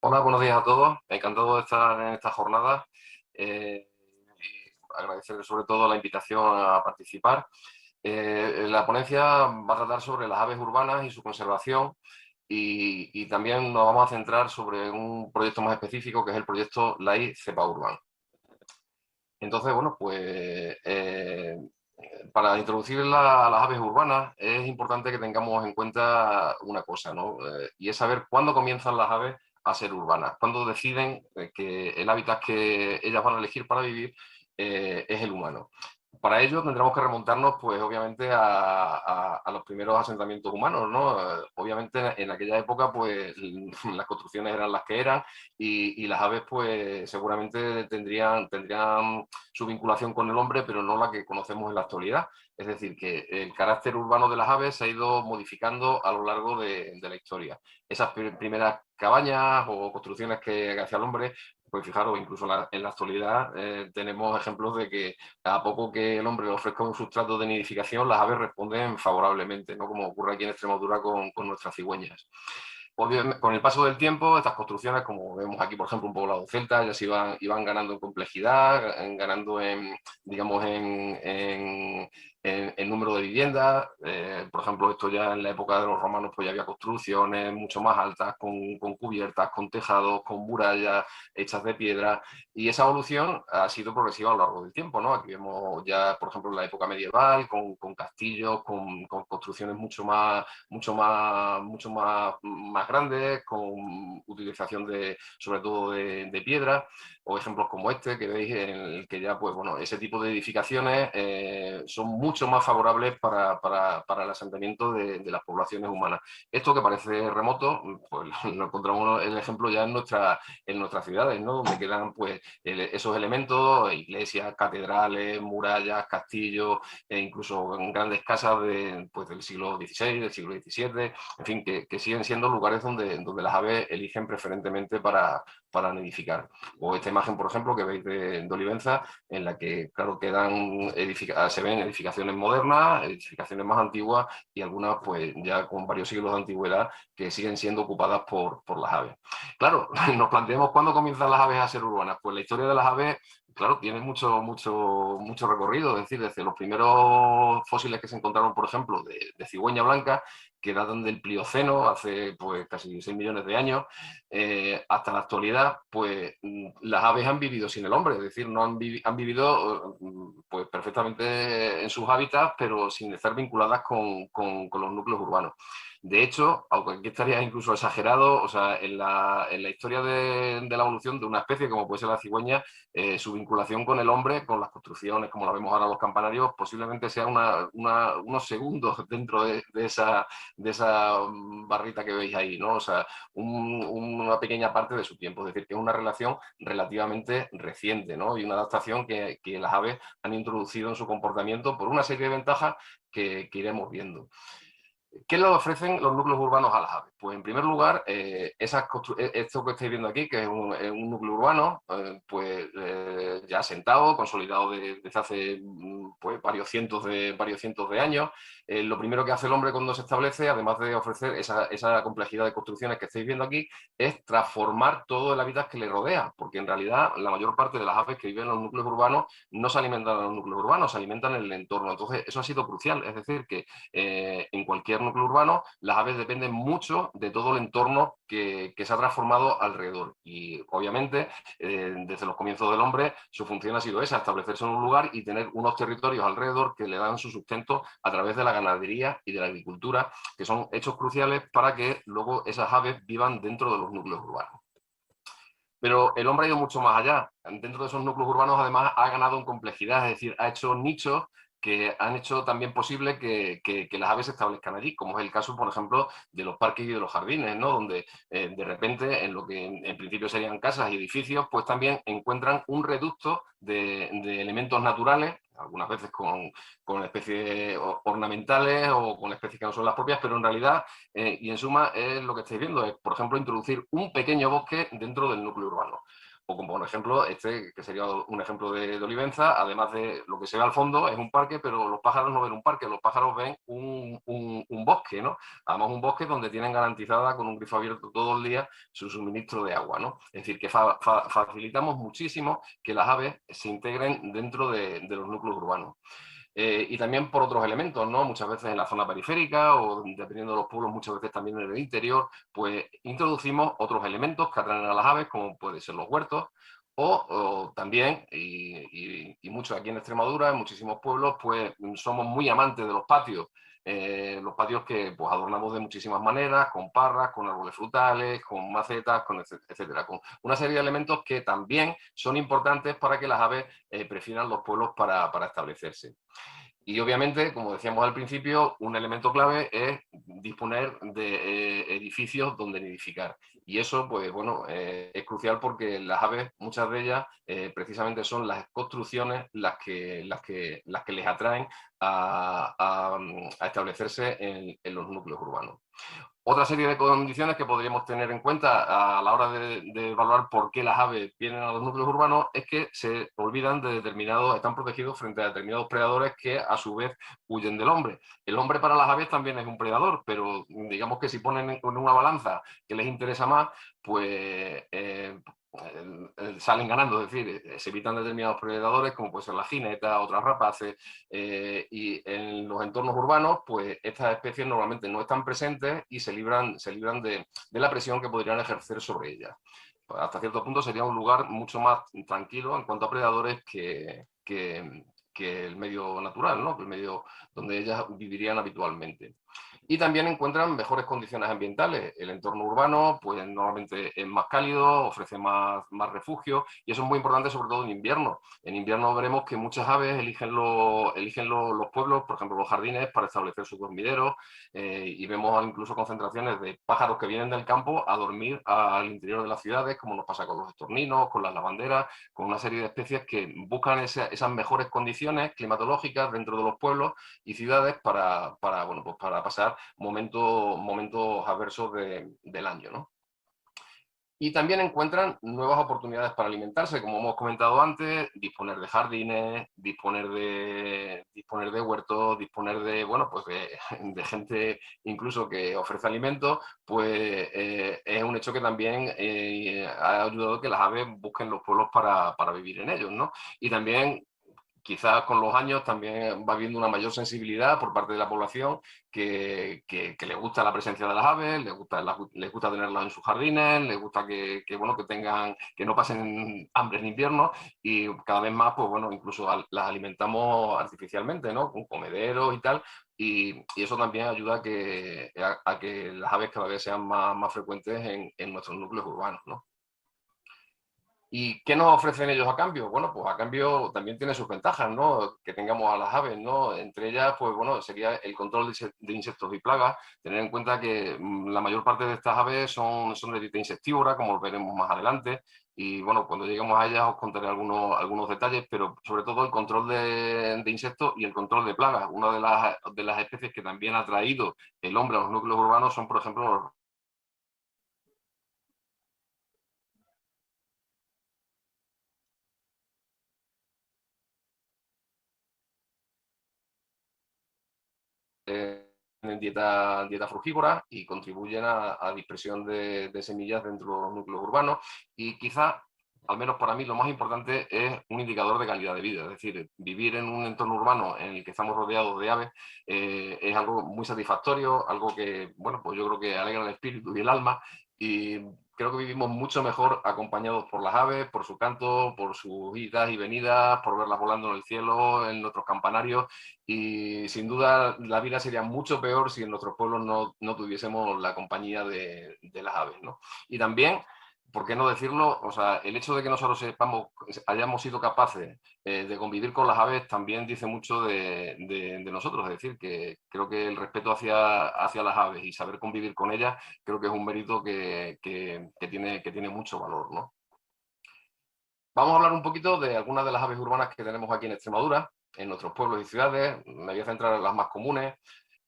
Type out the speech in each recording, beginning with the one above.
Hola, buenos días a todos. Encantado de estar en esta jornada. Y agradecer sobre todo la invitación a participar. La ponencia va a tratar sobre las aves urbanas y su conservación y también nos vamos a centrar sobre un proyecto más específico que es el proyecto LAI Cepa Urban. Entonces, bueno, pues para introducir a las aves urbanas es importante que tengamos en cuenta una cosa, ¿no? Y es saber cuándo comienzan las aves a ser urbanas, cuándo deciden que el hábitat que ellas van a elegir para vivir es el humano. Para ello tendremos que remontarnos, pues obviamente, a los primeros asentamientos humanos, ¿no? Obviamente en aquella época, pues las construcciones eran las que eran y las aves, pues seguramente tendrían su vinculación con el hombre, pero no la que conocemos en la actualidad. Es decir, que el carácter urbano de las aves se ha ido modificando a lo largo de la historia. Esas primeras cabañas o construcciones que hacía el hombre, pues fijaros, incluso en la actualidad tenemos ejemplos de que a poco que el hombre le ofrezca un sustrato de nidificación, las aves responden favorablemente, ¿no? Como ocurre aquí en Extremadura con nuestras cigüeñas. Obviamente, con el paso del tiempo, estas construcciones, como vemos aquí, por ejemplo, un poblado celta, ya se iban ganando en complejidad, ganando digamos, en número de viviendas. Por ejemplo, esto ya en la época de los romanos, pues ya había construcciones mucho más altas, con cubiertas, con tejados, con murallas hechas de piedra. Y esa evolución ha sido progresiva a lo largo del tiempo, ¿no? Aquí vemos ya, por ejemplo, en la época medieval, con castillos, con construcciones mucho más grandes, con utilización sobre todo de piedra, o ejemplos como este que veis, en el que ya, pues bueno, ese tipo de edificaciones son mucho más favorables para el asentamiento de las poblaciones humanas. Esto que parece remoto, pues lo encontramos el ejemplo ya en nuestras ciudades, ¿no? Donde quedan pues esos elementos, iglesias, catedrales, murallas, castillos, e incluso grandes casas pues, del siglo XVI, del siglo XVII, en fin, que siguen siendo lugares donde las aves eligen preferentemente para nidificar. O esta imagen, por ejemplo, que veis de Olivenza, en la que, claro, se ven edificaciones modernas, edificaciones más antiguas y algunas, pues, ya con varios siglos de antigüedad que siguen siendo ocupadas por las aves. Claro, nos planteamos cuándo comienzan las aves a ser urbanas. Pues la historia de las aves, claro, tiene mucho recorrido, es decir, desde los primeros fósiles que se encontraron, por ejemplo, de cigüeña blanca, que datan del Plioceno, hace pues casi 6 millones de años, hasta la actualidad, pues las aves han vivido sin el hombre, es decir, no han vivido pues perfectamente en sus hábitats, pero sin estar vinculadas con los núcleos urbanos. De hecho, aunque aquí estaría incluso exagerado, o sea, en la historia de la evolución de una especie como puede ser la cigüeña, su vinculación con el hombre, con las construcciones, como la vemos ahora los campanarios, posiblemente sea unos segundos dentro de esa barrita que veis ahí, ¿no? O sea, una pequeña parte de su tiempo, es decir, que es una relación relativamente reciente, ¿no? Y una adaptación que las aves han introducido en su comportamiento por una serie de ventajas que iremos viendo. ¿Qué le ofrecen los núcleos urbanos a las aves? Pues en primer lugar, esto que estáis viendo aquí, que es un núcleo urbano, pues ya asentado, consolidado desde hace pues, varios cientos de años. Lo primero que hace el hombre cuando se establece, además de ofrecer esa complejidad de construcciones que estáis viendo aquí, es transformar todo el hábitat que le rodea, porque en realidad la mayor parte de las aves que viven en los núcleos urbanos no se alimentan en los núcleos urbanos, se alimentan en el entorno. Entonces, eso ha sido crucial, es decir, que en cualquier núcleo urbano, las aves dependen mucho de todo el entorno que se ha transformado alrededor. Y obviamente, desde los comienzos del hombre, su función ha sido esa, establecerse en un lugar y tener unos territorios alrededor que le dan su sustento a través de la ganadería y de la agricultura, que son hechos cruciales para que luego esas aves vivan dentro de los núcleos urbanos. Pero el hombre ha ido mucho más allá. Dentro de esos núcleos urbanos, además, ha ganado en complejidad, es decir, ha hecho nichos que han hecho también posible que las aves se establezcan allí, como es el caso, por ejemplo, de los parques y de los jardines, ¿no? Donde de repente, en lo que en principio serían casas y edificios, pues también encuentran un reducto de elementos naturales, algunas veces con especies ornamentales o con especies que no son las propias, pero en realidad, y en suma, es lo que estáis viendo, es, por ejemplo, introducir un pequeño bosque dentro del núcleo urbano. O como por ejemplo, que sería un ejemplo de Olivenza, además de lo que se ve al fondo, es un parque, pero los pájaros no ven un parque, los pájaros ven un bosque, ¿no? Además un bosque donde tienen garantizada con un grifo abierto todo el día su suministro de agua, ¿no? Es decir, que facilitamos muchísimo que las aves se integren dentro de los núcleos urbanos. Y también por otros elementos, ¿no? Muchas veces en la zona periférica o dependiendo de los pueblos, muchas veces también en el interior, pues introducimos otros elementos que atraen a las aves, como pueden ser los huertos, o también, y mucho aquí en Extremadura, en muchísimos pueblos, pues somos muy amantes de los patios que pues adornamos de muchísimas maneras, con parras, con árboles frutales, con macetas, con etcétera, con una serie de elementos que también son importantes para que las aves prefieran los pueblos para establecerse. Y obviamente, como decíamos al principio, un elemento clave es disponer de edificios donde nidificar. Y eso, pues bueno, es crucial porque las aves, muchas de ellas, precisamente son las construcciones las que les atraen a establecerse en los núcleos urbanos. Otra serie de condiciones que podríamos tener en cuenta a la hora de evaluar por qué las aves vienen a los núcleos urbanos es que se olvidan de determinados, están protegidos frente a determinados predadores que a su vez huyen del hombre. El hombre para las aves también es un predador, pero digamos que si ponen en una balanza que les interesa más, pues salen ganando, es decir, se evitan determinados predadores como puede ser la jineta, otras rapaces, y en los entornos urbanos, pues estas especies normalmente no están presentes y se libran de la presión que podrían ejercer sobre ellas. Hasta cierto punto sería un lugar mucho más tranquilo en cuanto a predadores que el medio natural, ¿no? El medio donde ellas vivirían habitualmente. Y también encuentran mejores condiciones ambientales. El entorno urbano, pues normalmente es más cálido, ofrece más refugio, y eso es muy importante sobre todo en invierno. En invierno veremos que muchas aves eligen los pueblos, por ejemplo los jardines, para establecer sus dormideros, y vemos incluso concentraciones de pájaros que vienen del campo a dormir al interior de las ciudades, como nos pasa con los estorninos, con las lavanderas, con una serie de especies que buscan esas mejores condiciones climatológicas dentro de los pueblos y ciudades bueno, pues para pasar momentos adversos del año, ¿no? Y también encuentran nuevas oportunidades para alimentarse, como hemos comentado antes, disponer de jardines, disponer de huertos, disponer de, bueno, pues de gente incluso que ofrece alimentos, pues es un hecho que también ha ayudado a que las aves busquen los pueblos para vivir en ellos, ¿no? Y también quizás con los años también va habiendo una mayor sensibilidad por parte de la población que le gusta la presencia de las aves, les gusta tenerlas en sus jardines, les gusta bueno, que no pasen hambre en invierno, y cada vez más, pues bueno, incluso las alimentamos artificialmente, ¿no? Con comederos y tal, y eso también ayuda a que las aves cada vez sean más frecuentes en nuestros núcleos urbanos, ¿no? ¿Y qué nos ofrecen ellos a cambio? Bueno, pues a cambio también tiene sus ventajas, ¿no? Que tengamos a las aves, ¿no? Entre ellas, pues bueno, sería el control de insectos y plagas. Tener en cuenta que la mayor parte de estas aves son de dieta insectívora, como veremos más adelante. Y bueno, cuando lleguemos a ellas os contaré algunos detalles, pero sobre todo el control de insectos y el control de plagas. Una de las especies que también ha traído el hombre a los núcleos urbanos son, por ejemplo, los en dieta frugívora y contribuyen a dispersión de semillas dentro de los núcleos urbanos, y quizá, al menos para mí, lo más importante es un indicador de calidad de vida. Es decir, vivir en un entorno urbano en el que estamos rodeados de aves es algo muy satisfactorio, algo que, bueno, pues yo creo que alegra el espíritu y el alma, y creo que vivimos mucho mejor acompañados por las aves, por su canto, por sus idas y venidas, por verlas volando en el cielo, en nuestros campanarios, y sin duda la vida sería mucho peor si en nuestros pueblos no tuviésemos la compañía de las aves, ¿no? Y también, ¿por qué no decirlo? O sea, el hecho de que nosotros hayamos sido capaces de convivir con las aves también dice mucho de nosotros. Es decir, que creo que el respeto hacia las aves y saber convivir con ellas, creo que es un mérito que tiene mucho valor, ¿no? Vamos a hablar un poquito de algunas de las aves urbanas que tenemos aquí en Extremadura, en nuestros pueblos y ciudades. Me voy a centrar en las más comunes.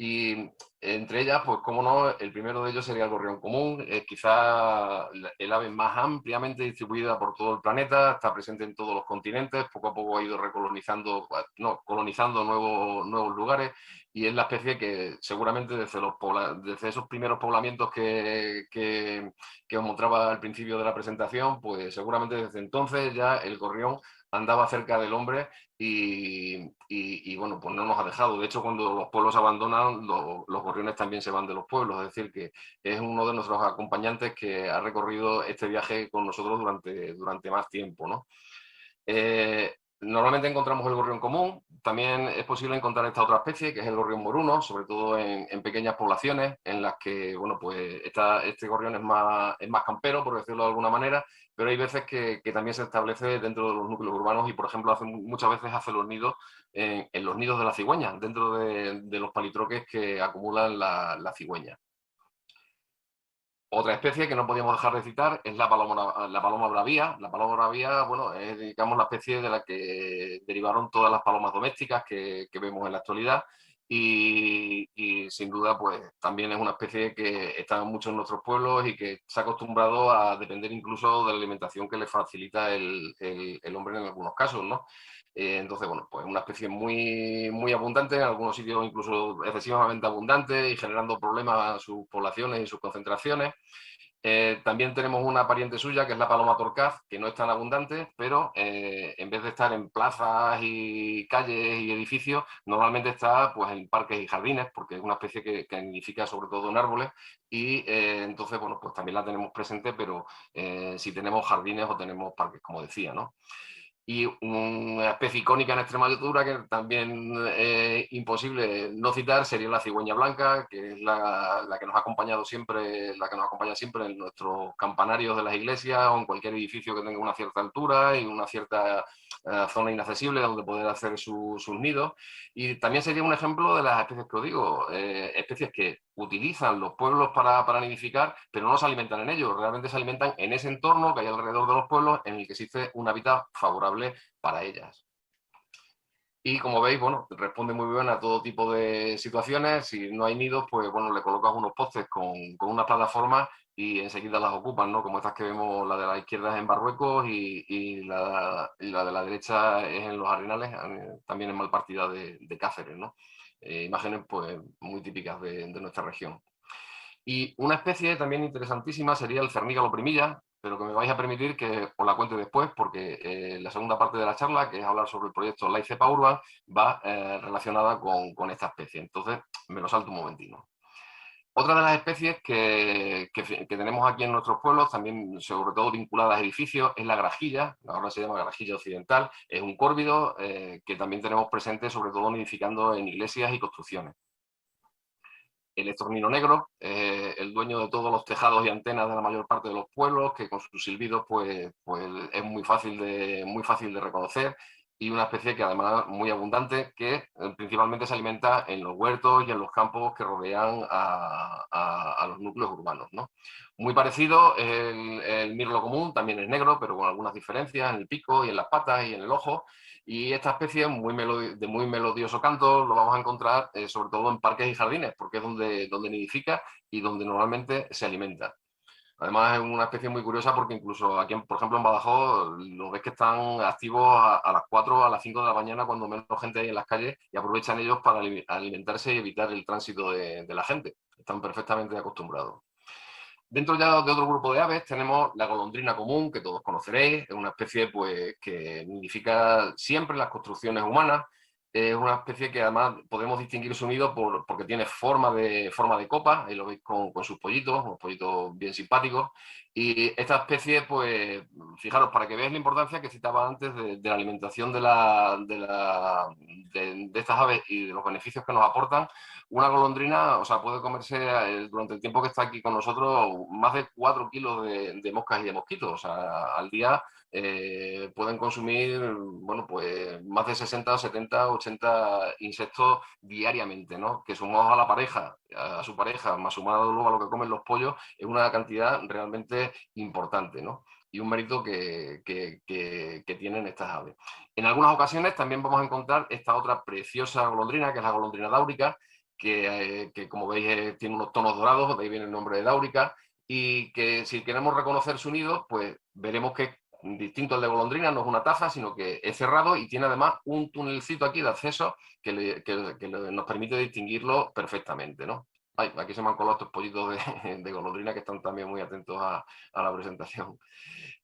Y entre ellas, pues cómo no, el primero de ellos sería el gorrión común, quizá el ave más ampliamente distribuida por todo el planeta, está presente en todos los continentes, poco a poco ha ido recolonizando, no, colonizando nuevos lugares, y es la especie que seguramente desde esos primeros poblamientos que os mostraba al principio de la presentación, pues seguramente desde entonces ya el gorrión andaba cerca del hombre y, bueno, pues no nos ha dejado. De hecho, cuando los pueblos abandonan, los gorriones también se van de los pueblos. Es decir, que es uno de nuestros acompañantes que ha recorrido este viaje con nosotros durante más tiempo, ¿no? Normalmente encontramos el gorrión común, también es posible encontrar esta otra especie, que es el gorrión moruno, sobre todo en pequeñas poblaciones en las que, bueno, pues este gorrión es más campero, por decirlo de alguna manera, pero hay veces que también se establece dentro de los núcleos urbanos y, por ejemplo, muchas veces hace los nidos en los nidos de la cigüeña, dentro de los palitroques que acumulan la cigüeña. Otra especie que no podíamos dejar de citar es la paloma bravía. La paloma bravía, bueno, es, digamos, la especie de la que derivaron todas las palomas domésticas que vemos en la actualidad y sin duda, pues también es una especie que está mucho en nuestros pueblos y que se ha acostumbrado a depender incluso de la alimentación que le facilita el hombre en algunos casos, ¿no? Entonces, bueno, pues una especie muy abundante, en algunos sitios incluso excesivamente abundante y generando problemas a sus poblaciones y sus concentraciones. También tenemos una pariente suya, que es la paloma torcaz, que no es tan abundante, pero en vez de estar en plazas y calles y edificios, normalmente está pues, en parques y jardines, porque es una especie que nidifica sobre todo en árboles, y entonces, bueno, pues también la tenemos presente, pero si tenemos jardines o tenemos parques, como decía, ¿no? Y una especie icónica en Extremadura que también es imposible no citar sería la cigüeña blanca, que es la que nos ha acompañado siempre, la que nos acompaña siempre en nuestros campanarios de las iglesias o en cualquier edificio que tenga una cierta altura y una cierta zona inaccesible donde poder hacer sus nidos. Y también sería un ejemplo de las especies que os digo, especies que utilizan los pueblos para nidificar, pero no se alimentan en ellos, realmente se alimentan en ese entorno que hay alrededor de los pueblos en el que existe un hábitat favorable para ellas. Y como veis, bueno, responde muy bien a todo tipo de situaciones. Si no hay nidos, pues bueno, le colocas unos postes con unas plataformas y enseguida las ocupan, ¿no? Como estas que vemos, la de la izquierda es en Barruecos y la de la derecha es en Los Arenales, también en Malpartida de Cáceres, ¿no? Imágenes pues muy típicas de nuestra región. Y una especie también interesantísima sería el cernígalo primilla, pero que me vais a permitir que os la cuente después, porque la segunda parte de la charla, que es hablar sobre el proyecto Laicepa Urban, va relacionada con esta especie. Entonces, me lo salto un momentino. Otra de las especies que tenemos aquí en nuestros pueblos, también sobre todo vinculadas a edificios, es la grajilla, ahora se llama grajilla occidental, es un córvido que también tenemos presente sobre todo nidificando en iglesias y construcciones. El estornino negro, el dueño de todos los tejados y antenas de la mayor parte de los pueblos, que con sus silbidos pues es muy fácil de reconocer y una especie que además muy abundante, que principalmente se alimenta en los huertos y en los campos que rodean a los núcleos urbanos, ¿no? Muy parecido, el mirlo común también es negro, pero con algunas diferencias en el pico y en las patas y en el ojo. Y esta especie de muy melodioso canto lo vamos a encontrar sobre todo en parques y jardines, porque es donde nidifica y donde normalmente se alimenta. Además es una especie muy curiosa porque incluso aquí, por ejemplo, en Badajoz, lo ves que están activos a las 4 o a las 5 de la mañana cuando menos gente hay en las calles y aprovechan ellos para alimentarse y evitar el tránsito de la gente. Están perfectamente acostumbrados. Dentro ya de otro grupo de aves tenemos la golondrina común, que todos conoceréis, es una especie pues, que nidifica siempre en las construcciones humanas, es una especie que además podemos distinguir su nido porque tiene forma de copa, ahí lo veis con sus pollitos, unos pollitos bien simpáticos, y esta especie, pues, fijaros, para que veáis la importancia que citaba antes de la alimentación de estas aves y de los beneficios que nos aportan, una golondrina, o sea, puede comerse durante el tiempo que está aquí con nosotros más de 4 kilos de moscas y de mosquitos. O sea, al día pueden consumir, bueno, pues más de 60, 70, 80 insectos diariamente, ¿no? Que sumados a la pareja, a su pareja, más sumado luego a lo que comen los pollos, es una cantidad realmente importante, ¿no? Y un mérito que tienen estas aves. En algunas ocasiones también vamos a encontrar esta otra preciosa golondrina, que es la golondrina dáurica, que como veis tiene unos tonos dorados, de ahí viene el nombre de Dáurica, y que si queremos reconocer su nido, pues veremos que distinto al de golondrina, no es una taza, sino que es cerrado y tiene además un tunelcito aquí de acceso que nos permite distinguirlo perfectamente, ¿no? Ay, aquí se me han colado estos pollitos de golondrina que están también muy atentos a la presentación.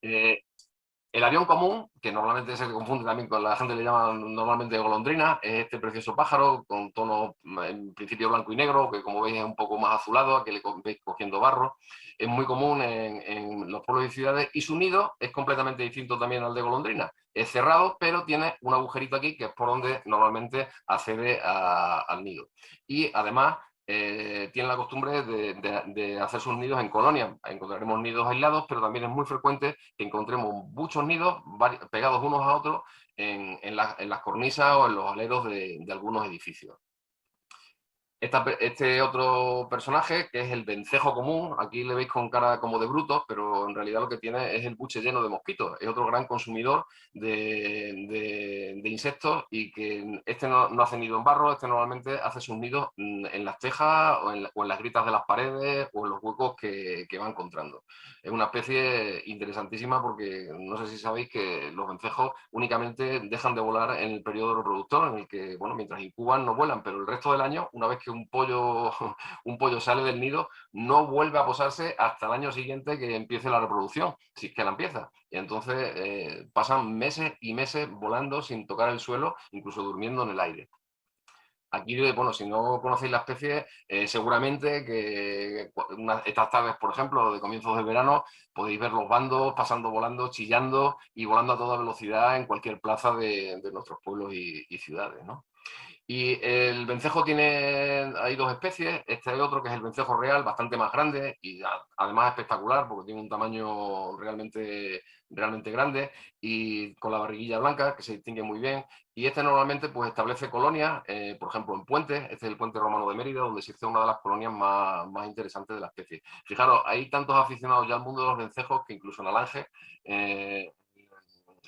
El avión común, que normalmente se confunde también con la gente le llama normalmente golondrina, es este precioso pájaro con tono en principio blanco y negro, que como veis es un poco más azulado, aquí le veis cogiendo barro. Es muy común en los pueblos y ciudades y su nido es completamente distinto también al de golondrina. Es cerrado, pero tiene un agujerito aquí que es por donde normalmente accede al nido. Y además tienen la costumbre de hacer sus nidos en colonias. Encontraremos nidos aislados, pero también es muy frecuente que encontremos muchos nidos pegados unos a otros en las cornisas o en los aleros de algunos edificios. Este otro personaje, que es el vencejo común, aquí le veis con cara como de bruto, pero en realidad lo que tiene es el buche lleno de mosquitos. Es otro gran consumidor de insectos y que este no hace nido en barro, este normalmente hace sus nidos en las tejas o en las gritas de las paredes o en los huecos que va encontrando. Es una especie interesantísima porque no sé si sabéis que los vencejos únicamente dejan de volar en el periodo reproductor, en el que, bueno, mientras incuban no vuelan, pero el resto del año, una vez que un pollo sale del nido, no vuelve a posarse hasta el año siguiente que empiece la reproducción, si es que la empieza. Y entonces pasan meses y meses volando sin tocar el suelo, incluso durmiendo en el aire. Aquí, bueno, si no conocéis la especie, seguramente que estas tardes, por ejemplo, de comienzos de verano, podéis ver los bandos pasando, volando, chillando y volando a toda velocidad en cualquier plaza de nuestros pueblos y ciudades, ¿no? Y el vencejo hay dos especies. Este hay otro que es el vencejo real, bastante más grande y además espectacular porque tiene un tamaño realmente grande y con la barriguilla blanca que se distingue muy bien. Y este normalmente pues establece colonias, por ejemplo en puentes. Este es el puente romano de Mérida, donde existe una de las colonias más interesantes de la especie. Fijaros, hay tantos aficionados ya al mundo de los vencejos que incluso en Alange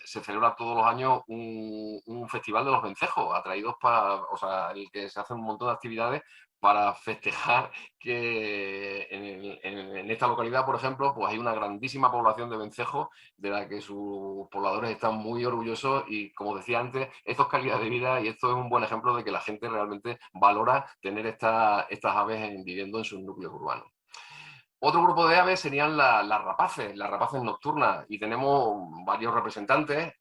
se celebra todos los años un festival de los vencejos, atraídos o sea, el que se hacen un montón de actividades para festejar que en esta localidad, por ejemplo, pues hay una grandísima población de vencejos de la que sus pobladores están muy orgullosos y, como decía antes, esto es calidad de vida y esto es un buen ejemplo de que la gente realmente valora tener estas aves viviendo en sus núcleos urbanos. Otro grupo de aves serían las rapaces nocturnas, y tenemos varios representantes,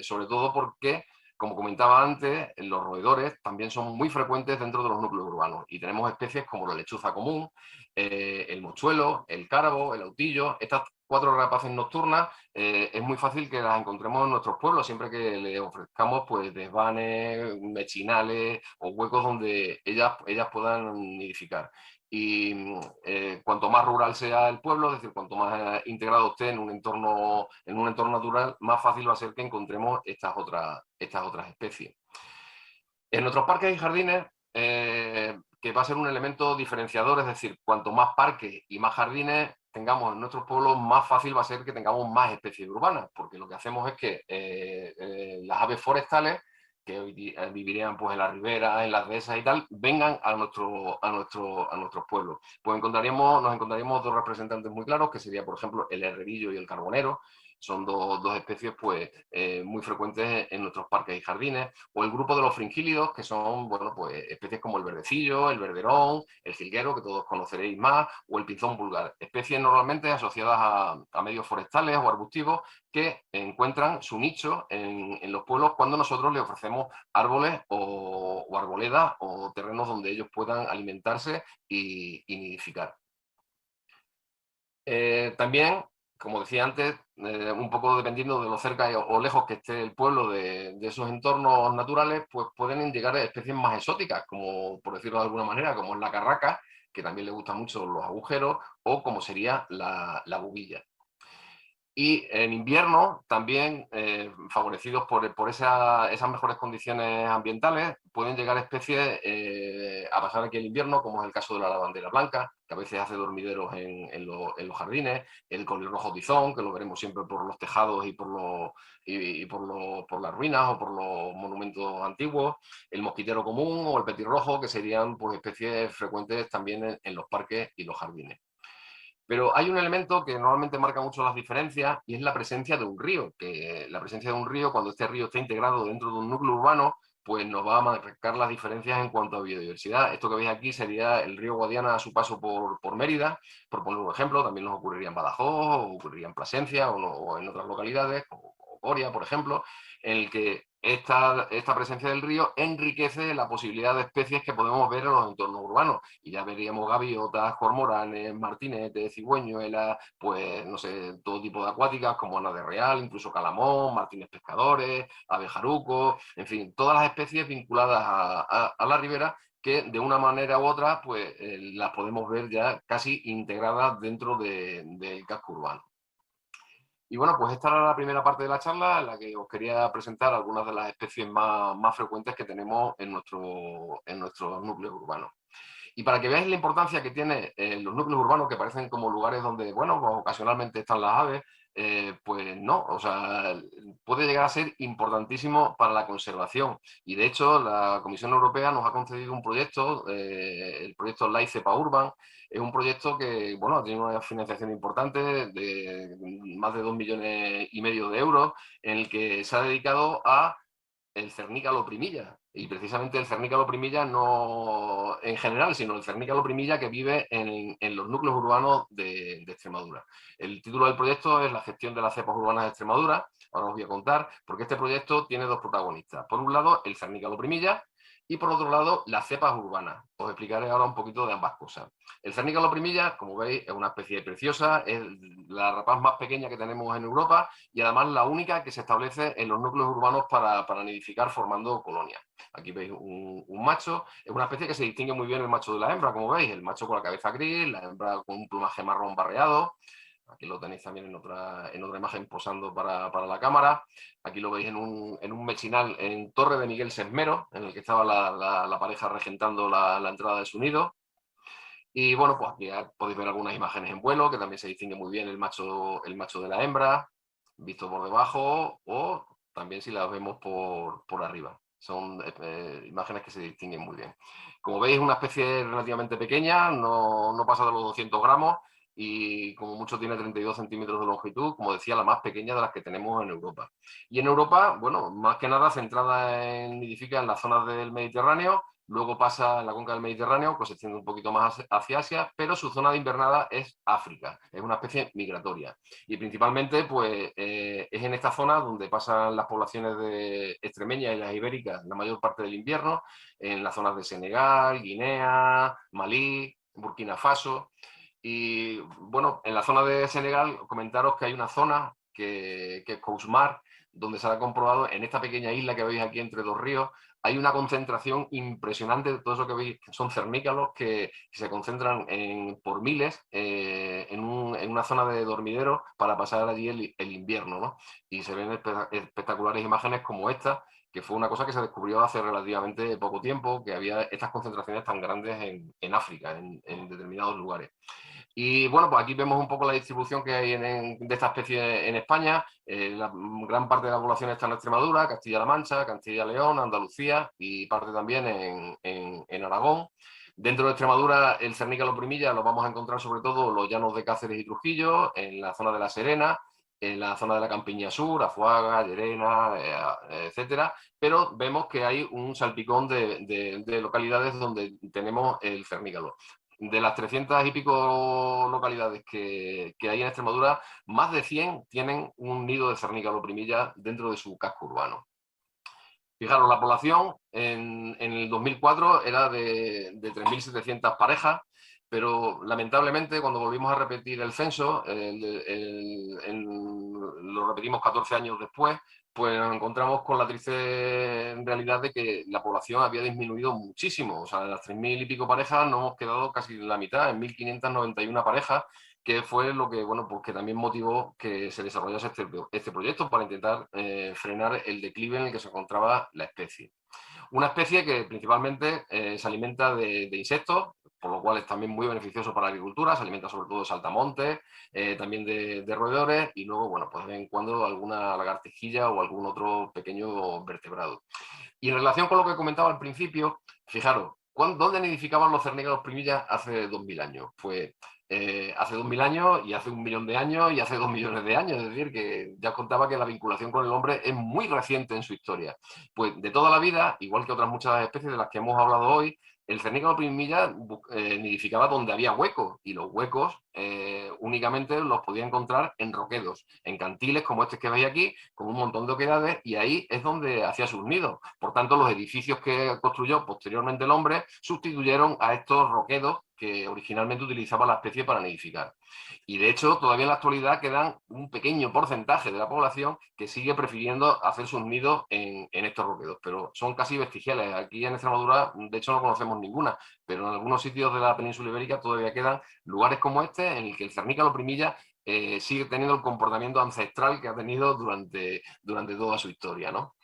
sobre todo porque, como comentaba antes, los roedores también son muy frecuentes dentro de los núcleos urbanos, y tenemos especies como la lechuza común, el mochuelo, el cárabo, el autillo. Estas cuatro rapaces nocturnas es muy fácil que las encontremos en nuestros pueblos, siempre que les ofrezcamos pues desvanes, mechinales o huecos donde ellas puedan nidificar. Y cuanto más rural sea el pueblo, es decir, cuanto más integrado esté en un entorno natural, más fácil va a ser que encontremos estas otras especies. En nuestros parques y jardines, que va a ser un elemento diferenciador, es decir, cuanto más parques y más jardines tengamos en nuestros pueblos, más fácil va a ser que tengamos más especies urbanas, porque lo que hacemos es que las aves forestales que hoy vivirían pues en las riberas, en las dehesas y tal, vengan a nuestros pueblos. Pues nos encontraríamos dos representantes muy claros, que sería, por ejemplo, el herrerillo y el carbonero. Son dos especies pues, muy frecuentes en nuestros parques y jardines. O el grupo de los fringílidos, que son, bueno, pues, especies como el verdecillo, el verderón, el jilguero, que todos conoceréis más, o el pinzón vulgar. Especies normalmente asociadas a medios forestales o arbustivos que encuentran su nicho en los pueblos cuando nosotros les ofrecemos árboles o arboledas o terrenos donde ellos puedan alimentarse y nidificar. También, como decía antes, un poco dependiendo de lo cerca o lejos que esté el pueblo de esos entornos naturales, pues pueden llegar a especies más exóticas, como por decirlo de alguna manera, como es la carraca, que también le gustan mucho los agujeros, o como sería la bubilla. Y en invierno también, favorecidos por esas mejores condiciones ambientales, pueden llegar especies a pasar aquí el invierno, como es el caso de la lavandera blanca, que a veces hace dormideros en los jardines, el colirrojo tizón, que lo veremos siempre por los tejados y por las ruinas o por los monumentos antiguos, el mosquitero común o el petirrojo, que serían pues, especies frecuentes también en los parques y los jardines. Pero hay un elemento que normalmente marca mucho las diferencias y es la presencia de un río, que la presencia de un río, cuando este río está integrado dentro de un núcleo urbano, pues nos va a marcar las diferencias en cuanto a biodiversidad. Esto que veis aquí sería el río Guadiana a su paso por Mérida, por poner un ejemplo, también nos ocurriría en Badajoz, o ocurriría en Plasencia o en otras localidades, o Coria, por ejemplo, en el que esta presencia del río enriquece la posibilidad de especies que podemos ver en los entornos urbanos. Y ya veríamos gaviotas, cormoranes, martinetes, cigüeñuelas, pues no sé, todo tipo de acuáticas como ana de real, incluso calamón, martines pescadores, abejarucos, en fin, todas las especies vinculadas a la ribera que de una manera u otra pues las podemos ver ya casi integradas dentro del casco urbano. Y bueno, pues esta era la primera parte de la charla en la que os quería presentar algunas de las especies más frecuentes que tenemos en nuestros núcleos urbanos. Y para que veáis la importancia que tiene los núcleos urbanos, que parecen como lugares donde, bueno, pues ocasionalmente están las aves, pues no, o sea, puede llegar a ser importantísimo para la conservación. Y de hecho, la Comisión Europea nos ha concedido un proyecto, el proyecto Life Cepa Urban. Es un proyecto que, bueno, tiene una financiación importante de más de 2,5 millones de euros, en el que se ha dedicado a el cernícalo primilla. Y precisamente el cernícalo primilla no en general, sino el cernícalo primilla que vive en los núcleos urbanos de Extremadura. El título del proyecto es La gestión de las cepas urbanas de Extremadura. Ahora os voy a contar, porque este proyecto tiene dos protagonistas. Por un lado, el cernícalo primilla, y por otro lado, las cepas urbanas. Os explicaré ahora un poquito de ambas cosas. El cernícalo primilla, como veis, es una especie preciosa, es la rapaz más pequeña que tenemos en Europa y además la única que se establece en los núcleos urbanos para nidificar formando colonias. Aquí veis un macho, es una especie que se distingue muy bien el macho de la hembra, como veis, el macho con la cabeza gris, la hembra con un plumaje marrón barreado. Aquí lo tenéis también en otra imagen posando para la cámara. Aquí lo veis en un mechinal en Torre de Miguel Sesmero, en el que estaba la pareja regentando la entrada de su nido. Y bueno, pues aquí podéis ver algunas imágenes en vuelo, que también se distingue muy bien el macho de la hembra, visto por debajo, o también si las vemos por arriba. Son imágenes que se distinguen muy bien. Como veis, es una especie relativamente pequeña, no pasa de los 200 gramos, y como mucho tiene 32 centímetros de longitud, como decía, la más pequeña de las que tenemos en Europa. Y en Europa, bueno, más que nada centrada nidifica en las zonas del Mediterráneo. Luego pasa en la cuenca del Mediterráneo, pues se extiende un poquito más hacia Asia, pero su zona de invernada es África, es una especie migratoria. Y principalmente pues, es en esta zona donde pasan las poblaciones de extremeñas y las ibéricas la mayor parte del invierno, en las zonas de Senegal, Guinea, Malí, Burkina Faso. Y bueno, en la zona de Senegal, comentaros que hay una zona que es Kousmar, donde se ha comprobado en esta pequeña isla que veis aquí entre dos ríos, hay una concentración impresionante de todo eso que veis, que son cernícalos que se concentran por miles en una zona de dormidero para pasar allí el invierno, ¿no? Y se ven espectaculares imágenes como esta, que fue una cosa que se descubrió hace relativamente poco tiempo, que había estas concentraciones tan grandes en África, en determinados lugares. Y bueno, pues aquí vemos un poco la distribución que hay de esta especie en España. La gran parte de la población está en Extremadura, Castilla-La Mancha, Castilla-León, Andalucía y parte también en Aragón. Dentro de Extremadura, el cernícalo primilla lo vamos a encontrar sobre todo en los llanos de Cáceres y Trujillo, en la zona de La Serena, en la zona de la Campiña Sur, Azuaga, Llerena, etcétera, pero vemos que hay un salpicón de localidades donde tenemos el cernícalo. De las 300 y pico localidades que hay en Extremadura, más de 100 tienen un nido de cernícalo primilla dentro de su casco urbano. Fijaros, la población en el 2004 era de 3.700 parejas, pero lamentablemente cuando volvimos a repetir el censo, lo repetimos 14 años después, pues nos encontramos con la triste realidad de que la población había disminuido muchísimo. O sea, de las 3.000 y pico parejas nos hemos quedado casi la mitad, en 1.591 parejas, que fue lo que, bueno, pues que también motivó que se desarrollase este proyecto para intentar frenar el declive en el que se encontraba la especie. Una especie que principalmente se alimenta de insectos, por lo cual es también muy beneficioso para la agricultura, se alimenta sobre todo de saltamontes, también de roedores y luego, bueno, pues de vez en cuando alguna lagartijilla o algún otro pequeño vertebrado. Y en relación con lo que comentaba al principio, fijaros, ¿dónde nidificaban los cernícalos primillas hace 2.000 años? Pues hace 2.000 años y hace 1.000.000 de años y hace 2 millones de años. Es decir, que ya os contaba que la vinculación con el hombre es muy reciente en su historia. Pues de toda la vida, igual que otras muchas especies de las que hemos hablado hoy, el cernícalo primilla nidificaba donde había huecos y los huecos únicamente los podía encontrar en roquedos, en cantiles como este que veis aquí, con un montón de oquedades, y ahí es donde hacía sus nidos. Por tanto, los edificios que construyó posteriormente el hombre sustituyeron a estos roquedos que originalmente utilizaba la especie para nidificar. Y de hecho, todavía en la actualidad quedan un pequeño porcentaje de la población que sigue prefiriendo hacer sus nidos en estos roquedos, pero son casi vestigiales. Aquí en Extremadura, de hecho, no conocemos ninguna, pero en algunos sitios de la península ibérica todavía quedan lugares como este en el que el cernícalo primilla sigue teniendo el comportamiento ancestral que ha tenido durante toda su historia, ¿no?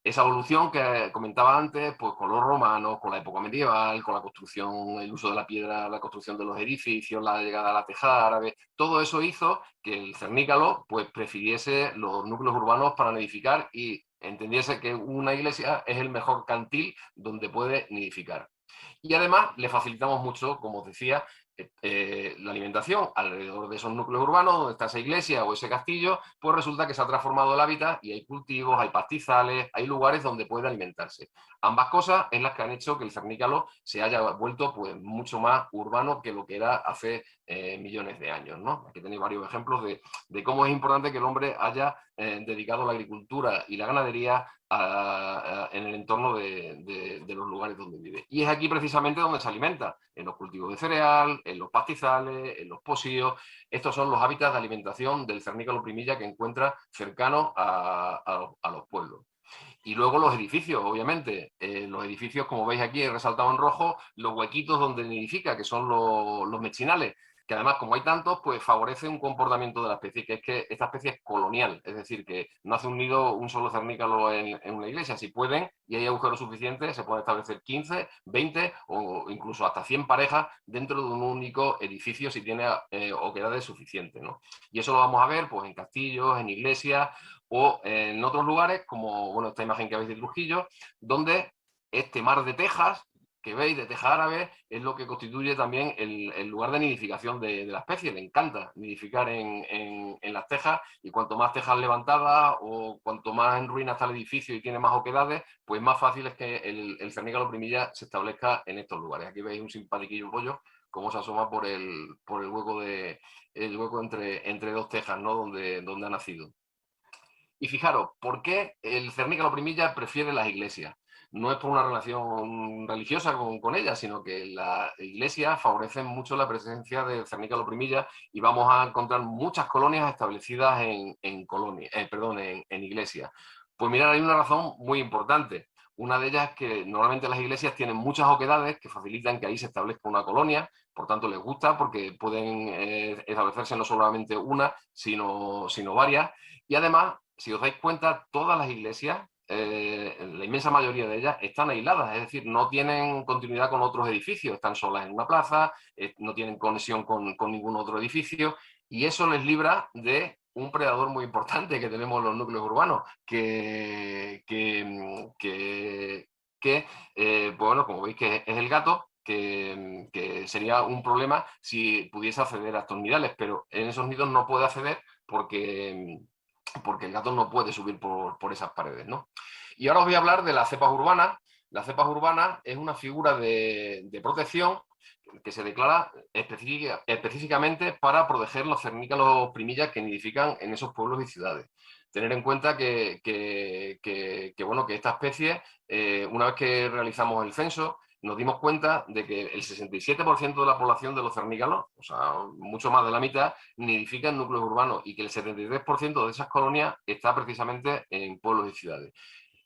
Esa evolución que comentaba antes, pues con los romanos, con la época medieval, con la construcción, el uso de la piedra, la construcción de los edificios, la llegada a la teja árabe, todo eso hizo que el cernícalo pues prefiriese los núcleos urbanos para nidificar y entendiese que una iglesia es el mejor cantil donde puede nidificar. Y además le facilitamos mucho, como os decía, la alimentación alrededor de esos núcleos urbanos, donde está esa iglesia o ese castillo, pues resulta que se ha transformado el hábitat y hay cultivos, hay pastizales, hay lugares donde puede alimentarse. Ambas cosas es las que han hecho que el cernícalo se haya vuelto pues mucho más urbano que lo que era hace millones de años, ¿no? Aquí tenéis varios ejemplos de cómo es importante que el hombre haya dedicado la agricultura y la ganadería en el entorno de los lugares donde vive. Y es aquí precisamente donde se alimenta, en los cultivos de cereal, en los pastizales, en los posíos. Estos son los hábitats de alimentación del cernícalo primilla que encuentra cercanos a los pueblos. Y luego los edificios, obviamente. Los edificios, como veis aquí, he resaltado en rojo, los huequitos donde nidifica, que son los mechinales, que además, como hay tantos, pues favorece un comportamiento de la especie, que es que esta especie es colonial, es decir, que no hace un nido un solo cernícalo en una iglesia. Si pueden, y hay agujeros suficientes, se pueden establecer 15, 20 o incluso hasta 100 parejas dentro de un único edificio si tiene oquedades suficientes, ¿no? Y eso lo vamos a ver pues, en castillos, en iglesias, o en otros lugares, como bueno, esta imagen que veis de Trujillo, donde este mar de tejas que veis, de teja árabe, es lo que constituye también el lugar de nidificación de la especie. Le encanta nidificar en las tejas, y cuanto más tejas levantadas o cuanto más en ruina está el edificio y tiene más oquedades, pues más fácil es que el cernícalo primilla se establezca en estos lugares. Aquí veis un simpatiquillo pollo, cómo se asoma por el hueco, el hueco entre dos tejas, ¿no? donde ha nacido. Y fijaros, ¿por qué el cernícalo primilla prefiere las iglesias? No es por una relación religiosa con ellas, sino que las iglesias favorecen mucho la presencia del cernícalo primilla y vamos a encontrar muchas colonias establecidas en iglesias. Pues mirad, hay una razón muy importante. Una de ellas es que normalmente las iglesias tienen muchas oquedades que facilitan que ahí se establezca una colonia, por tanto les gusta porque pueden establecerse no solamente una, sino varias. Y además, si os dais cuenta, todas las iglesias, la inmensa mayoría de ellas, están aisladas, es decir, no tienen continuidad con otros edificios, están solas en una plaza, no tienen conexión con ningún otro edificio, y eso les libra de un predador muy importante que tenemos en los núcleos urbanos, pues bueno, como veis que es el gato, que sería un problema si pudiese acceder a estos nidales, pero en esos nidos no puede acceder porque el gato no puede subir por esas paredes, ¿no? Y ahora os voy a hablar de las cepas urbanas. Las cepas urbanas es una figura de protección que se declara específicamente para proteger los cernícalos primillas que nidifican en esos pueblos y ciudades. Tener en cuenta bueno, que esta especie, una vez que realizamos el censo, nos dimos cuenta de que el 67% de la población de los cernícalos, o sea, mucho más de la mitad, nidifica en núcleos urbanos y que el 73% de esas colonias está precisamente en pueblos y ciudades.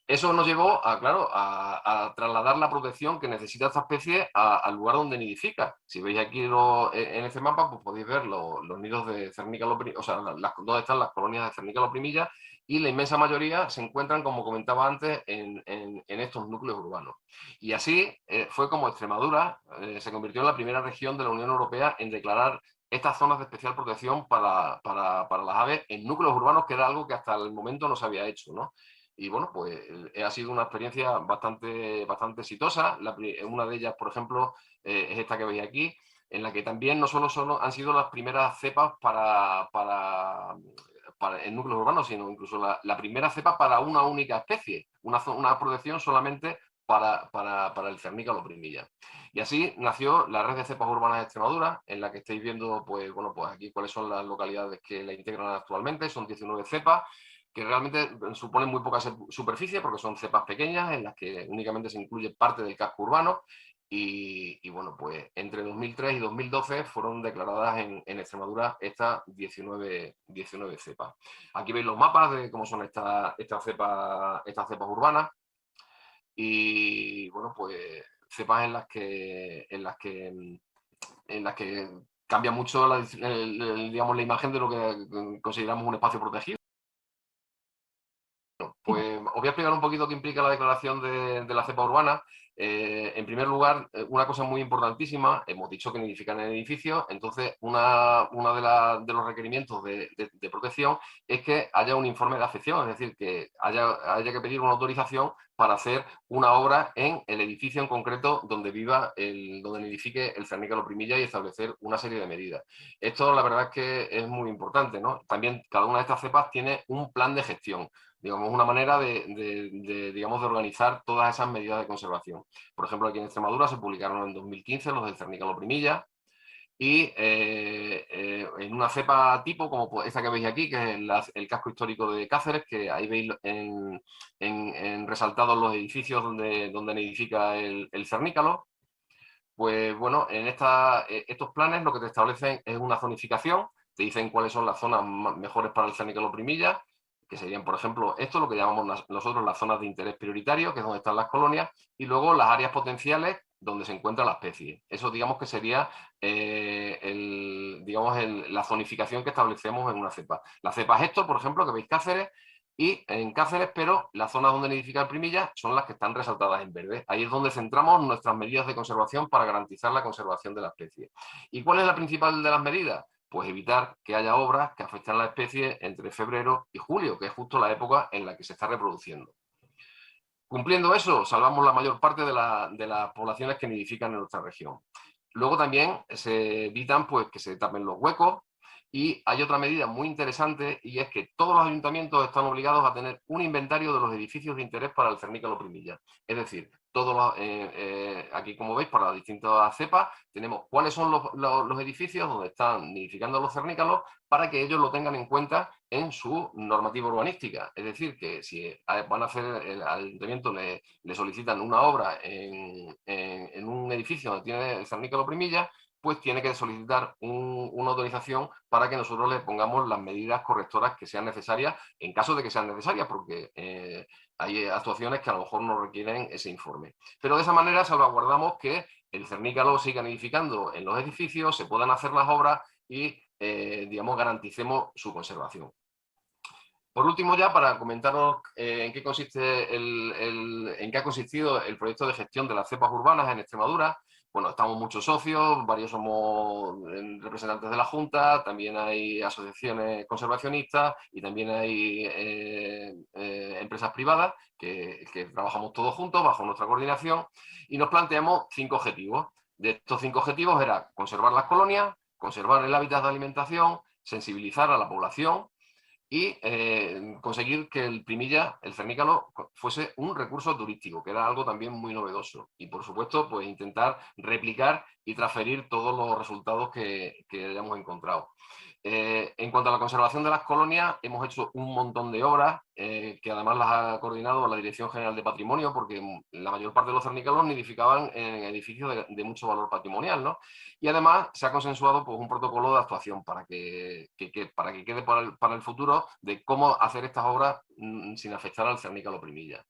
Eso nos llevó a, claro, a trasladar la protección que necesita esta especie al lugar donde nidifica. Si veis aquí en este mapa, pues podéis ver los nidos de cernícalo, o sea, donde están las colonias de cernícalo primilla, y la inmensa mayoría se encuentran, como comentaba antes, en estos núcleos urbanos. Y así fue como Extremadura se convirtió en la primera región de la Unión Europea en declarar estas zonas de especial protección para las aves en núcleos urbanos, que era algo que hasta el momento no se había hecho, ¿no? Y bueno, pues ha sido una experiencia bastante exitosa. Una de ellas, por ejemplo, es esta que veis aquí, en la que también no solo han sido las primeras cepas en núcleos urbanos, sino incluso la primera cepa para una única especie, una protección solamente para el cernícalo primilla. Y así nació la red de cepas urbanas de Extremadura, en la que estáis viendo, pues bueno, pues aquí cuáles son las localidades que la integran actualmente. Son 19 cepas, que realmente suponen muy poca superficie porque son cepas pequeñas en las que únicamente se incluye parte del casco urbano. Y bueno, pues entre 2003 y 2012 fueron declaradas en Extremadura estas 19 cepas. Aquí veis los mapas de cómo son estas cepas urbanas. Y bueno, pues cepas en las que cambia mucho digamos, la imagen de lo que consideramos un espacio protegido. Pues os voy a explicar un poquito qué implica la declaración de la cepa urbana. En primer lugar, una cosa muy importantísima, hemos dicho que nidifican en edificios, entonces uno de los requerimientos de protección es que haya un informe de afección, es decir, que haya que pedir una autorización para hacer una obra en el edificio en concreto donde donde nidifique el cernícalo primilla, y establecer una serie de medidas. Esto la verdad es que es muy importante, ¿no? También cada una de estas cepas tiene un plan de gestión, digamos, una manera digamos, de organizar todas esas medidas de conservación. Por ejemplo, aquí en Extremadura se publicaron en 2015 los del cernícalo primilla, y en una cepa tipo, como esta que veis aquí, que es el casco histórico de Cáceres, que ahí veis en resaltados los edificios donde nidifica el cernícalo. Pues bueno, en estos planes lo que te establecen es una zonificación, te dicen cuáles son las zonas mejores para el cernícalo primilla, que serían, por ejemplo, esto, lo que llamamos nosotros las zonas de interés prioritario, que es donde están las colonias, y luego las áreas potenciales donde se encuentra la especie. Eso, digamos, que sería la zonificación que establecemos en una cepa. La cepa Héctor, por ejemplo, que veis Cáceres, y en Cáceres, pero las zonas donde nidifica el primilla son las que están resaltadas en verde. Ahí es donde centramos nuestras medidas de conservación para garantizar la conservación de la especie. ¿Y cuál es la principal de las medidas? Pues evitar que haya obras que afecten a la especie entre febrero y julio, que es justo la época en la que se está reproduciendo. Cumpliendo eso, salvamos la mayor parte de las poblaciones que nidifican en nuestra región. Luego también se evitan, pues, que se tapen los huecos. Y hay otra medida muy interesante, y es que todos los ayuntamientos están obligados a tener un inventario de los edificios de interés para el cernícalo primilla. Es decir, aquí, como veis, para las distintas cepas, tenemos cuáles son los edificios donde están nidificando los cernícalos, para que ellos lo tengan en cuenta en su normativa urbanística. Es decir, que si van a hacer, al ayuntamiento le solicitan una obra en un edificio donde tiene el cernícalo primilla, pues tiene que solicitar una autorización para que nosotros le pongamos las medidas correctoras que sean necesarias, en caso de que sean necesarias, porque hay actuaciones que a lo mejor no requieren ese informe. Pero de esa manera salvaguardamos que el cernícalo siga nidificando en los edificios, se puedan hacer las obras y, digamos, garanticemos su conservación. Por último, ya para comentaros en qué ha consistido el proyecto de gestión de las cepas urbanas en Extremadura. Bueno, estamos muchos socios, varios somos representantes de la Junta, también hay asociaciones conservacionistas y también hay empresas privadas que trabajamos todos juntos bajo nuestra coordinación, y nos planteamos 5 objetivos. De estos 5 objetivos era conservar las colonias, conservar el hábitat de alimentación, sensibilizar a la población y conseguir que el Primilla, el Cernícalo, fuese un recurso turístico, que era algo también muy novedoso. Y por supuesto, pues intentar replicar y transferir todos los resultados que hayamos encontrado. En cuanto a la conservación de las colonias, hemos hecho un montón de obras que además las ha coordinado la Dirección General de Patrimonio, porque la mayor parte de los cernícalos nidificaban en edificios de mucho valor patrimonial, ¿no? Y además se ha consensuado pues, un protocolo de actuación para que quede para el futuro de cómo hacer estas obras sin afectar al cernícalo primilla.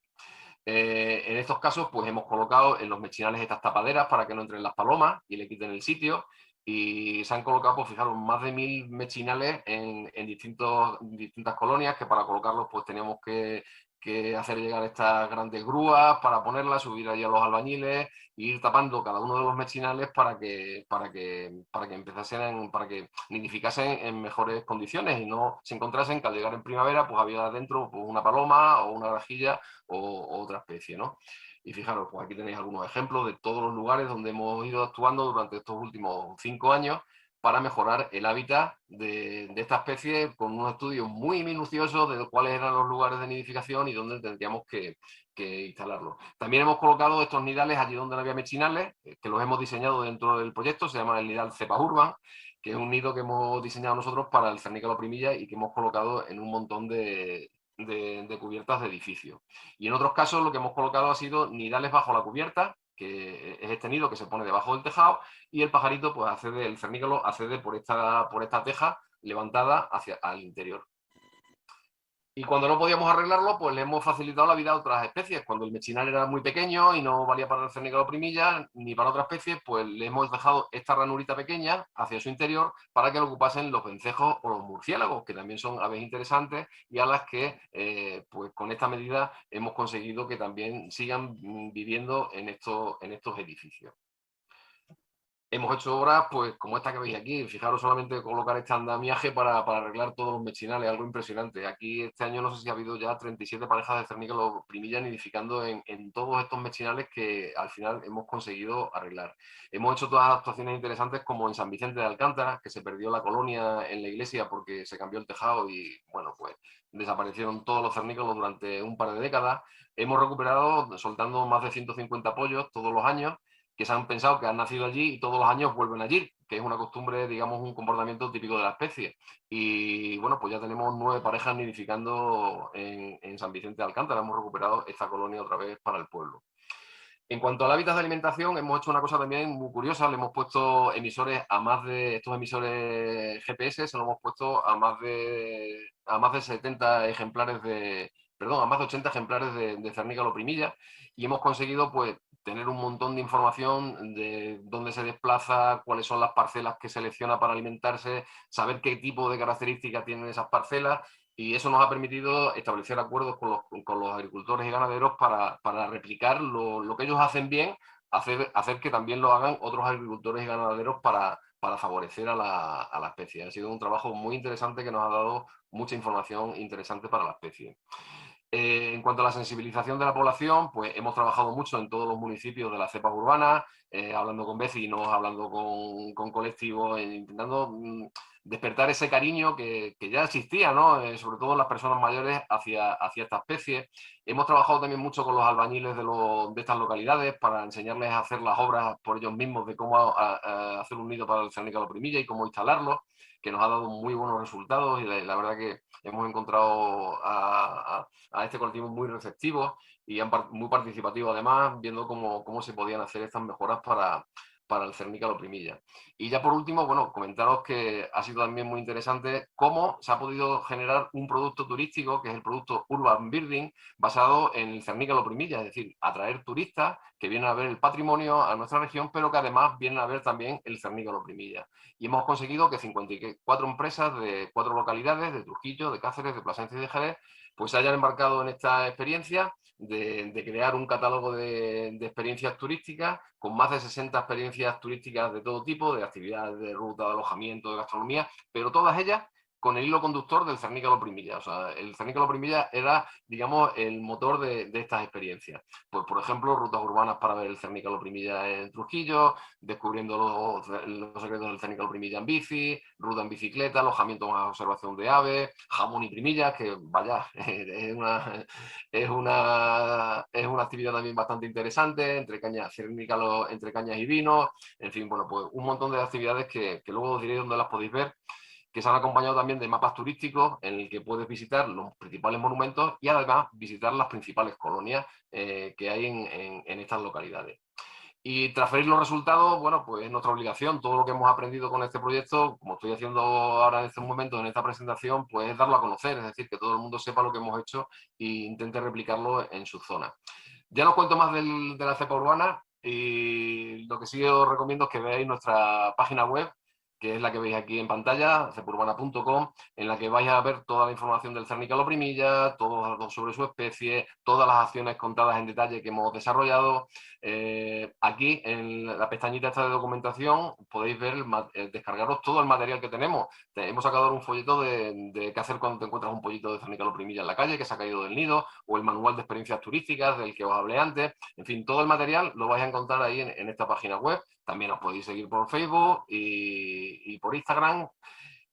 En estos casos, pues hemos colocado en los mechinales estas tapaderas para que no entren las palomas y le quiten el sitio. Y se han colocado, pues fijaros, más de 1000 mechinales en distintas colonias, que para colocarlos pues teníamos que hacer llegar estas grandes grúas para ponerlas, subir allí a los albañiles e ir tapando cada uno de los mechinales para que empezasen, para que nidificasen en mejores condiciones y no se encontrasen que al llegar en primavera pues había dentro pues, una paloma o una grajilla o otra especie, ¿no? Y fijaros, pues aquí tenéis algunos ejemplos de todos los lugares donde hemos ido actuando durante estos últimos 5 años para mejorar el hábitat de esta especie con unos estudios muy minuciosos de cuáles eran los lugares de nidificación y dónde tendríamos que instalarlos. También hemos colocado estos nidales allí donde no había mechinales, que los hemos diseñado dentro del proyecto, se llama el nidal Cepa Urban, que es un nido que hemos diseñado nosotros para el cernícalo primilla y que hemos colocado en un montón de cubiertas de edificios. Y en otros casos lo que hemos colocado ha sido nidales bajo la cubierta, que es este nido que se pone debajo del tejado, y el pajarito, pues accede, el cernícalo accede por esta teja levantada hacia al interior. Y cuando no podíamos arreglarlo, pues le hemos facilitado la vida a otras especies. Cuando el mechinal era muy pequeño y no valía para el cernícalo primilla ni para otra especie, pues le hemos dejado esta ranurita pequeña hacia su interior para que lo ocupasen los vencejos o los murciélagos, que también son aves interesantes y a las que, pues con esta medida, hemos conseguido que también sigan viviendo en estos edificios. Hemos hecho obras pues como esta que veis aquí. Fijaros solamente colocar este andamiaje para arreglar todos los mechinales, algo impresionante. Aquí este año no sé si ha habido ya 37 parejas de cernícalos primilla nidificando en todos estos mechinales que al final hemos conseguido arreglar. Hemos hecho todas actuaciones interesantes como en San Vicente de Alcántara, que se perdió la colonia en la iglesia porque se cambió el tejado y bueno, pues desaparecieron todos los cernícalos durante un par de décadas. Hemos recuperado soltando más de 150 pollos todos los años que se han pensado que han nacido allí y todos los años vuelven allí, que es una costumbre, digamos, un comportamiento típico de la especie. Y bueno, pues ya tenemos 9 parejas nidificando en San Vicente de Alcántara, hemos recuperado esta colonia otra vez para el pueblo. En cuanto al hábitat de alimentación, hemos hecho una cosa también muy curiosa, le hemos puesto emisores a más de, estos emisores GPS, se lo hemos puesto a más de 70 ejemplares perdón, a más de 80 ejemplares de cernícalo primilla y hemos conseguido pues tener un montón de información de dónde se desplaza, cuáles son las parcelas que selecciona para alimentarse, saber qué tipo de características tienen esas parcelas y eso nos ha permitido establecer acuerdos con los agricultores y ganaderos para replicar lo que ellos hacen bien, hacer que también lo hagan otros agricultores y ganaderos para favorecer a la especie. Ha sido un trabajo muy interesante que nos ha dado mucha información interesante para la especie. En cuanto a la sensibilización de la población, pues hemos trabajado mucho en todos los municipios de las cepas urbanas, hablando con vecinos, hablando con colectivos, intentando despertar ese cariño que ya existía, ¿no? Sobre todo en las personas mayores hacia esta especie. Hemos trabajado también mucho con los albañiles de estas localidades para enseñarles a hacer las obras por ellos mismos de cómo hacer un nido para el cernícalo primilla y cómo instalarlo, que nos ha dado muy buenos resultados y la verdad que hemos encontrado a este colectivo muy receptivo y muy participativo además, viendo cómo se podían hacer estas mejoras para el cernícalo primilla. Y ya por último, bueno, comentaros que ha sido también muy interesante cómo se ha podido generar un producto turístico, que es el producto Urban Birding, basado en el cernícalo primilla, es decir, atraer turistas que vienen a ver el patrimonio a nuestra región, pero que además vienen a ver también el cernícalo primilla. Y hemos conseguido que 54 empresas de 4 localidades, de Trujillo, de Cáceres, de Plasencia y de Jerez, pues se hayan embarcado en esta experiencia de crear un catálogo de experiencias turísticas con más de 60 experiencias turísticas de todo tipo, de actividades, de ruta, de alojamiento, de gastronomía, pero todas ellas con el hilo conductor del Cernícalo primilla. O sea, el Cernícalo primilla era, digamos, el motor de estas experiencias. Pues, por ejemplo, rutas urbanas para ver el Cernícalo primilla en Trujillo, descubriendo los secretos del Cernícalo primilla en bici, ruta en bicicleta, alojamiento más observación de aves, jamón y primillas, que vaya, es una actividad también bastante interesante, entre cañas, Cernícalo, entre cañas y vino, en fin, bueno, pues un montón de actividades que luego os diré dónde las podéis ver, que se han acompañado también de mapas turísticos en el que puedes visitar los principales monumentos y además visitar las principales colonias que hay en estas localidades. Y tras ver los resultados, bueno, pues es nuestra obligación, todo lo que hemos aprendido con este proyecto, como estoy haciendo ahora en estos momentos, en esta presentación, pues es darlo a conocer, es decir, que todo el mundo sepa lo que hemos hecho e intente replicarlo en su zona. Ya no cuento más de la cepa urbana y lo que sí os recomiendo es que veáis nuestra página web, que es la que veis aquí en pantalla, cepurbana.com, en la que vais a ver toda la información del Cernícalo primilla, todo los datos sobre su especie, todas las acciones contadas en detalle que hemos desarrollado. Aquí, en la pestañita esta de documentación, podéis ver, descargaros todo el material que tenemos. Hemos sacado un folleto de qué hacer cuando te encuentras un pollito de Cernícalo primilla en la calle, que se ha caído del nido, o el manual de experiencias turísticas del que os hablé antes. En fin, todo el material lo vais a encontrar ahí en esta página web. También os podéis seguir por Facebook y por Instagram.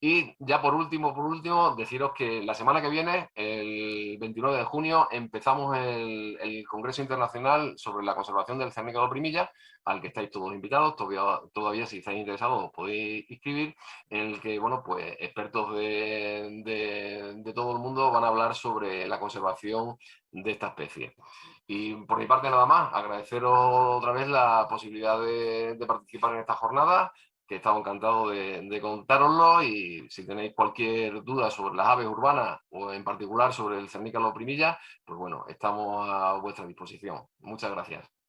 Y ya por último, deciros que la semana que viene, el 29 de junio, empezamos el Congreso Internacional sobre la conservación del Cernícalo primilla, al que estáis todos invitados. Todavía si estáis interesados os podéis inscribir, en el que, bueno, pues expertos de todo el mundo van a hablar sobre la conservación de esta especie. Y por mi parte nada más, agradeceros otra vez la posibilidad de participar en esta jornada, que he estado encantado de contároslo, y si tenéis cualquier duda sobre las aves urbanas o en particular sobre el Cernícalo primilla, pues bueno, estamos a vuestra disposición. Muchas gracias.